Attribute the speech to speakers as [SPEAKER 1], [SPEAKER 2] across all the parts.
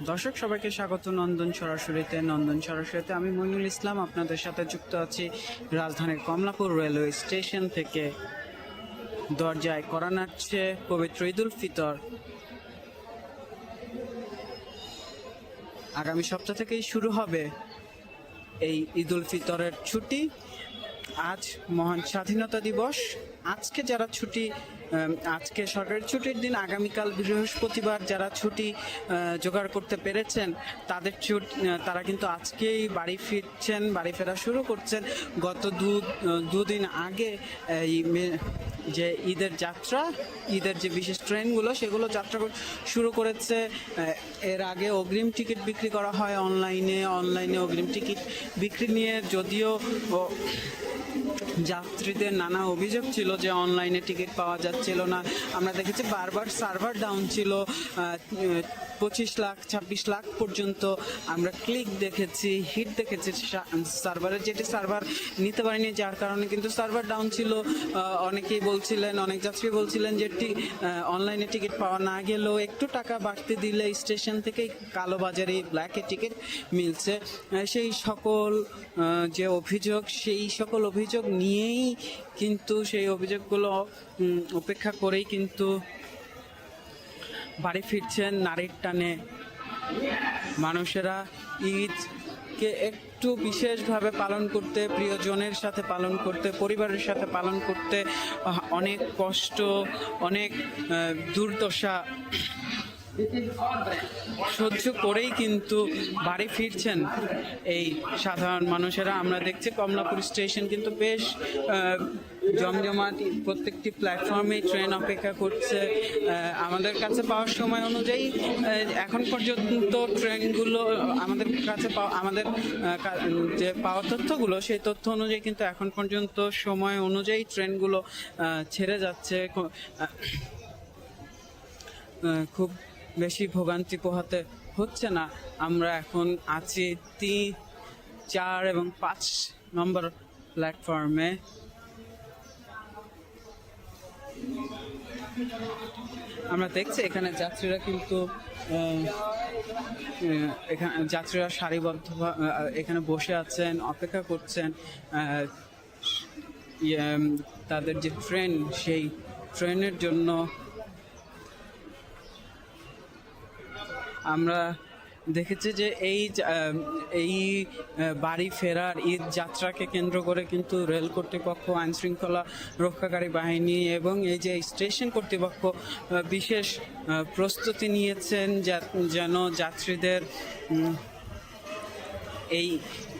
[SPEAKER 1] দর্শক সবাইকে স্বাগত নন্দন সরাসরিতে আমি মইনুল ইসলাম আপনাদের সাথে যুক্ত আছি রাজধানীর কমলাপুর রেলওয়ে স্টেশন থেকে। দরজায় কড়া নাড়ছে পবিত্র ঈদুল ফিতর। আগামী সপ্তাহ থেকেই শুরু হবে এই ঈদুল ফিতরের ছুটি। আজ মহান স্বাধীনতা দিবস। আজকে যারা ছুটি, আজকে সরকারি ছুটির দিন, আগামীকাল বৃহস্পতিবার যারা ছুটি জোগাড় করতে পেরেছেন তারা কিন্তু আজকেই বাড়ি ফিরছেন, বাড়ি ফেরা শুরু করছেন। গত দুদিন আগে এই যে ঈদের যাত্রা, ঈদের যে বিশেষ ট্রেনগুলো সেগুলো যাত্রা শুরু করেছে। এর আগে অগ্রিম টিকিট বিক্রি করা হয় অনলাইনে অগ্রিম টিকিট বিক্রি নিয়ে যদিও যাত্রীদের নানা অভিযোগ ছিল যে অনলাইনে টিকিট পাওয়া যাচ্ছিল না। আমরা দেখেছি বারবার সার্ভার ডাউন ছিল, 25 লাখ 26 লাখ পর্যন্ত আমরা ক্লিক দেখেছি, হিট দেখেছি সার্ভারের, যেটি সার্ভার নিতে পারেনি, যার কারণে কিন্তু সার্ভার ডাউন ছিল। অনেক যাত্রী বলছিলেন যে অনলাইনে টিকিট পাওয়া না গেলেও একটু টাকা বাড়তি দিলে স্টেশন থেকে কালোবাজারে ব্ল্যাকে টিকিট মিলছে। সেই সকল অভিযোগ নিয়েই কিন্তু সেই অভিযোগগুলো উপেক্ষা করেই কিন্তু বাড়ি ফিরছেন নারীর টানে মানুষেরা। ঈদকে একটু বিশেষভাবে পালন করতে, প্রিয়জনের সাথে পালন করতে, পরিবারের সাথে পালন করতে অনেক কষ্ট, অনেক দুর্দশা সহ্য করেই কিন্তু বাড়ি ফিরছেন এই সাধারণ মানুষেরা। আমরা দেখছি কমলাপুর স্টেশন কিন্তু বেশ জমজমাট, প্রত্যেকটি প্ল্যাটফর্মে ট্রেন অপেক্ষা করছে। আমাদের কাছে পাওয়ার সময় অনুযায়ী এখন পর্যন্ত ট্রেনগুলো আমাদের যে পাওয়া তথ্যগুলো, সেই তথ্য অনুযায়ী কিন্তু এখন পর্যন্ত সময় অনুযায়ী ট্রেনগুলো ছেড়ে যাচ্ছে। খুব বেশি ভোগান্তি পোহাতে হচ্ছে না। আমরা এখন আছি 3, 4 এবং 5 নম্বর প্ল্যাটফর্মে। আমরা দেখছি এখানে যাত্রীরা কিন্তু সারিবদ্ধ এখানে বসে আছেন, অপেক্ষা করছেন তাদের যে ট্রেন, সেই ট্রেনের জন্য। আমরা দেখেছি যে এই বাড়ি ফেরার ঈদ যাত্রাকে কেন্দ্র করে কিন্তু রেল কর্তৃপক্ষ, আইনশৃঙ্খলা রক্ষাকারী বাহিনী এবং এই যে স্টেশন কর্তৃপক্ষ বিশেষ প্রস্তুতি নিয়েছেন যেন যাত্রীদের এই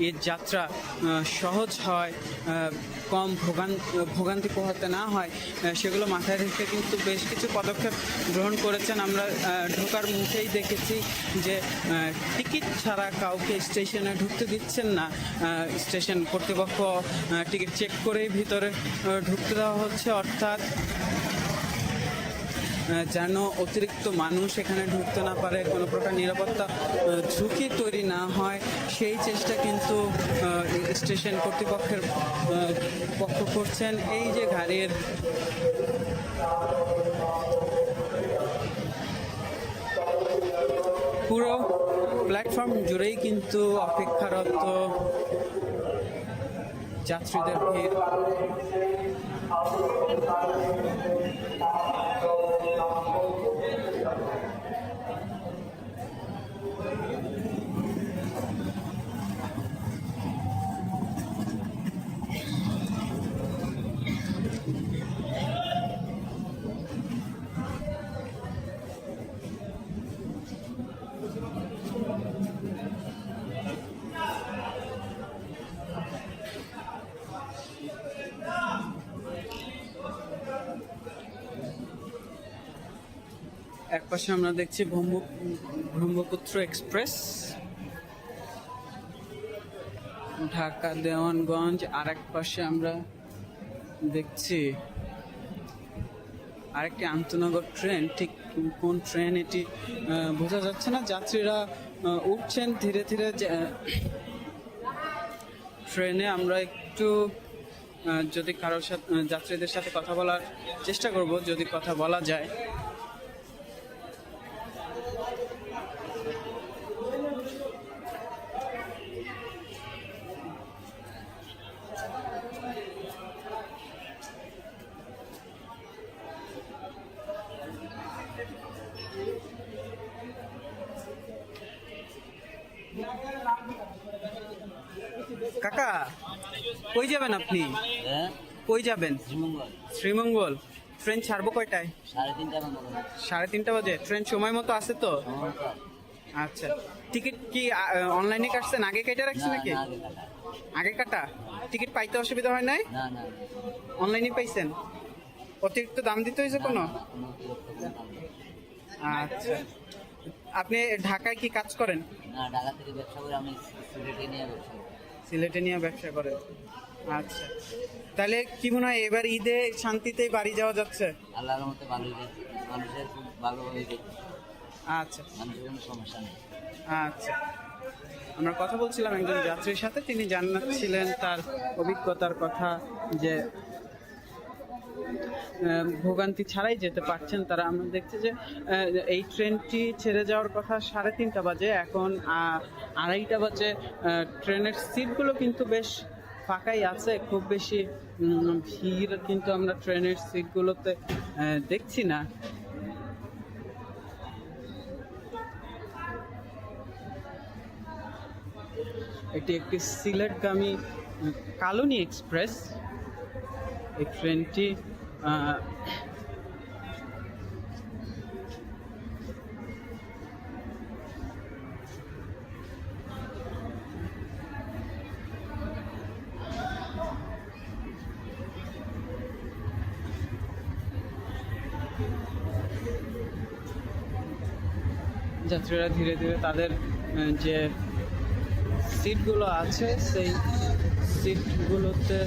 [SPEAKER 1] ঈদ যাত্রা সহজ হয়, কম ভোগান্তি পোহাতে না হয়, সেগুলো মাথায় রেখে কিন্তু বেশ কিছু পদক্ষেপ গ্রহণ করেছেন। আমরা ঢোকার মুখেই দেখেছি যে টিকিট ছাড়া কাউকে স্টেশনে ঢুকতে দিচ্ছেন না। স্টেশন কর্তৃপক্ষ টিকিট চেক করেই ভিতরে ঢুকতে দেওয়া হচ্ছে, অর্থাৎ যেন অতিরিক্ত মানুষ এখানে ঢুকতে না পারে, কোনো প্রকার নিরাপত্তা ঝুঁকি তৈরি না হয়, সেই চেষ্টা কিন্তু স্টেশন কর্তৃপক্ষের পক্ষ করছেন। এই যে গাড়ির পুরো প্ল্যাটফর্ম জুড়েই কিন্তু অপেক্ষারত যাত্রীদের ভিড়। একপাশে আমরা দেখছি ব্রহ্মপুত্র এক্সপ্রেস ঢাকা দেওয়ানগঞ্জ, আর এক পাশে আমরা দেখছি আরেকটি আন্তনগর ট্রেন। ঠিক কোন ট্রেন এটি বোঝা যাচ্ছে না। যাত্রীরা উঠছেন ধীরে ধীরে ট্রেনে। আমরা একটু যদি কারোর সাথে, যাত্রীদের সাথে কথা বলার চেষ্টা করব, যদি কথা বলা যায়। কাকা কই যাবেন আপনি?
[SPEAKER 2] হ্যাঁ
[SPEAKER 1] কই যাবেন?
[SPEAKER 2] শ্রীমঙ্গল
[SPEAKER 1] শ্রীমঙ্গল। ট্রেন ছাড়বো কয়টায়?
[SPEAKER 2] 3:30
[SPEAKER 1] 3:30 বাজে। ট্রেন সময় মতো আছে তো? আচ্ছা, টিকিট কি অনলাইনে কাটছেন? আগে কেটে রাখছেন নাকি? আগে কাটা। টিকিট পাইতে অসুবিধা হয় নাই?
[SPEAKER 2] না না
[SPEAKER 1] অনলাইনে পাইছেন? অতিরিক্ত দাম দিতে হয়েছে কোনো? আচ্ছা, আপনি ঢাকায় কি কাজ করেন?
[SPEAKER 2] না ঢাকা থেকে ব্যবসা করে আমি সিলেটে নিয়ে ব্যবসা করি।
[SPEAKER 1] সিলেটে নিয়ে ব্যবসা করেন। আচ্ছা, তাহলে কি মনে হয় এবার ঈদে শান্তিতেই বাড়ি যাওয়া যাচ্ছে?
[SPEAKER 2] আল্লাহর মতে ভালোই যাচ্ছে, মানুষের খুব ভালো হয়ে গেছে,
[SPEAKER 1] আচ্ছা
[SPEAKER 2] মানুষের কোনো সমস্যা নেই।
[SPEAKER 1] আচ্ছা, আমরা কথা বলছিলাম একজন যাত্রীর সাথে, তিনি জানাচ্ছিলেন তার অভিজ্ঞতার কথা যে ভোগান্তি ছাড়াই যেতে পারছেন তারা। আমরা দেখছি যে এই ট্রেনটি ছেড়ে যাওয়ার কথা 3:30 বাজে, এখন 2:30 বাজে। ট্রেনের সিটগুলো কিন্তু বেশ ফাঁকাই আছে, খুব বেশি ভিড় কিন্তু আমরা ট্রেনের সিটগুলোতে দেখছি না। এটি একটি সিলেটগামী কালনী এক্সপ্রেস। এই ট্রেনটি যাত্রীরা ধীরে ধীরে তাদের যে সিটগুলো আছে সেই সিটগুলোতে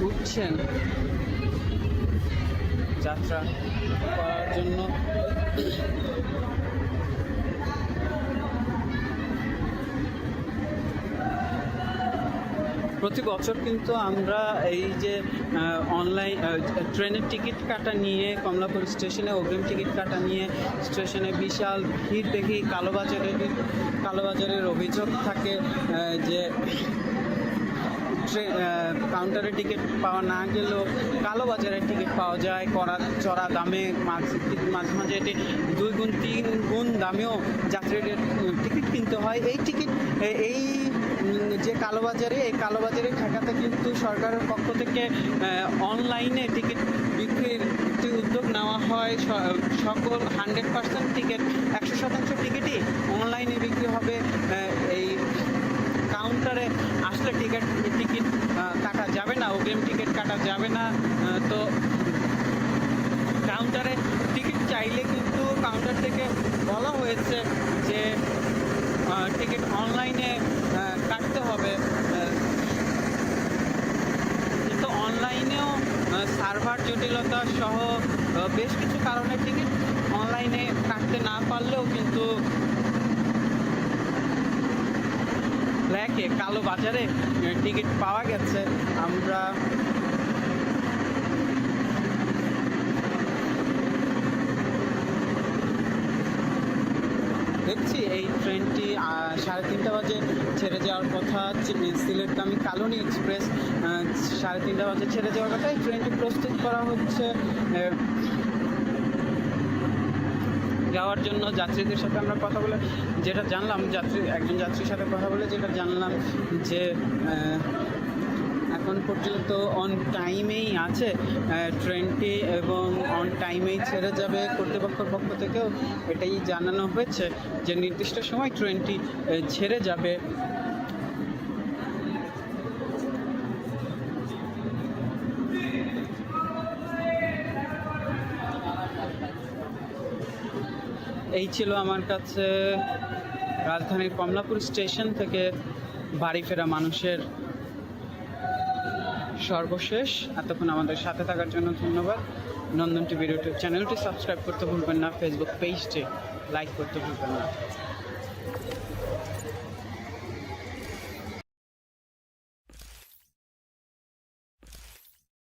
[SPEAKER 1] উঠছেন যাত্রা করার জন্য। প্রতি বছর কিন্তু আমরা এই যে অনলাইন ট্রেনের টিকিট কাটা নিয়ে কমলাপুর স্টেশনে অগ্রিম টিকিট কাটা নিয়ে স্টেশনে বিশাল ভিড় দেখি। কালোবাজারের অভিযোগ থাকে যে কাউন্টারে টিকিট পাওয়া না গেলেও কালোবাজারের টিকিট পাওয়া যায় চড়া দামে। মাঝে মাঝে এটি 2 গুণ 3 গুণ দামেও যাত্রীদের টিকিট কিনতে হয়। এই যে কালোবাজারে, এই কালোবাজারে ঠেকাতে কিন্তু সরকারের পক্ষ থেকে অনলাইনে টিকিট বিক্রির একটি উদ্যোগ নেওয়া হয়। সকল 100% টিকিট, 100% টিকিটই অনলাইনে বিক্রি হবে। এই কাউন্টারে আসলে টিকিট কাটা যাবে না, অগ্রিম টিকিট কাটা যাবে না। তো কাউন্টারে টিকিট চাইলে কিন্তু কাউন্টার থেকে বলা হয়েছে যে টিকিট অনলাইনে কাটতে হবে। কিন্তু অনলাইনেও সার্ভার জটিলতা সহ বেশ কিছু কারণে টিকিট অনলাইনে কাটতে না পারলেও কিন্তু ব্ল্যাকে, কালো বাজারে টিকিট পাওয়া গেছে। আমরা দেখছি এই ট্রেনটি 3:30 বাজে ছেড়ে যাওয়ার কথা। সিলেটগামী কালনী এক্সপ্রেস 3:30 বাজে ছেড়ে যাওয়ার কথা। এই ট্রেনটি প্রস্তুত করা হচ্ছে যাওয়ার জন্য। যাত্রীদের সাথে আমরা কথা বলে যেটা জানলাম, একজন যাত্রীর সাথে কথা বলে যেটা জানলাম যে এখন পর্যন্ত অন টাইমেই আছে ট্রেনটি এবং অন টাইমেই ছেড়ে যাবে। কর্তৃপক্ষের পক্ষ থেকেও এটাই জানানো হয়েছে যে নির্দিষ্ট সময় ট্রেনটি ছেড়ে যাবে। এই ছিল আমার কাছে রাজধানীর কমলাপুর স্টেশন থেকে বাড়ি ফেরা মানুষের সর্বশেষ। এতক্ষণ আমাদের সাথে থাকার জন্য ধন্যবাদ। নন্দন টিভি ইউটিউব চ্যানেলটি সাবস্ক্রাইব করতে ভুলবেন না, ফেসবুক পেজটি লাইক করতে ভুলবেন না।